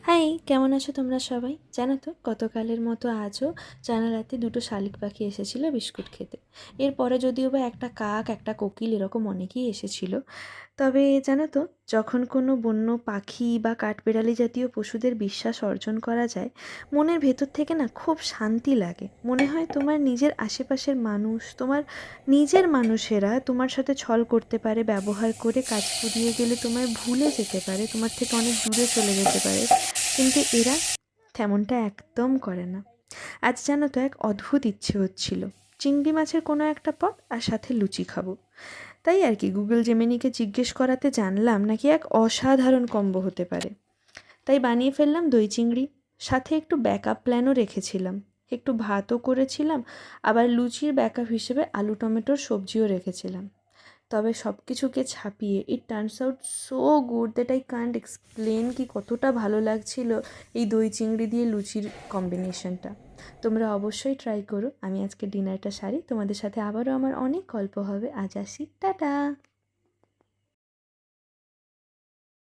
High, কেমন আছো তোমরা সবাই? জানো তো গতকালের মতো আজও জানালাতে দুটো শালিক পাখি এসেছিল বিস্কুট খেতে। এরপরে যদিও বা একটা কাক, একটা কোকিল এরকম অনেকেই এসেছিল। তবে জানো তো, যখন কোনো বন্য পাখি বা কাঠবিড়ালি জাতীয় পশুদের বিশ্বাস অর্জন করা যায়, মনের ভেতর থেকে না খুব শান্তি লাগে। মনে হয় তোমার নিজের আশেপাশের মানুষ, তোমার নিজের মানুষেরা তোমার সাথে ছল করতে পারে, ব্যবহার করে কাজ ফুরিয়ে গেলে তোমায় ভুলে যেতে পারে, তোমার থেকে অনেক দূরে চলে যেতে পারে, কিন্তু এরা তেমনটা একদম করে না। আজ জানো তো, এক অদ্ভুত ইচ্ছে হচ্ছিল চিংড়ি মাছের কোনো একটা পদ আর সাথে লুচি খাবো। তাই আর কি গুগল জেমিনিকে জিজ্ঞেস করাতে জানলাম নাকি এক অসাধারণ কম্বো হতে পারে। তাই বানিয়ে ফেললাম দই চিংড়ি, সাথে একটু ব্যাকআপ প্ল্যানও রেখেছিলাম। একটু ভাতও করেছিলাম, আবার লুচির ব্যাকআপ হিসেবে আলু টমেটোর সবজিও রেখেছিলাম। তবে সব কিছুকে ছাপিয়ে it turns out so good that I can't explain কি কতটা ভালো লাগছিল এই দই চিংড়ি দিয়ে লুচির কম্বিনেশনটা। তোমরা অবশ্যই ট্রাই করো। আমি আজকে ডিনারটা সারি, তোমাদের সাথে আবারও আমার অনেক গল্প হবে। আজ আসি, টাটা।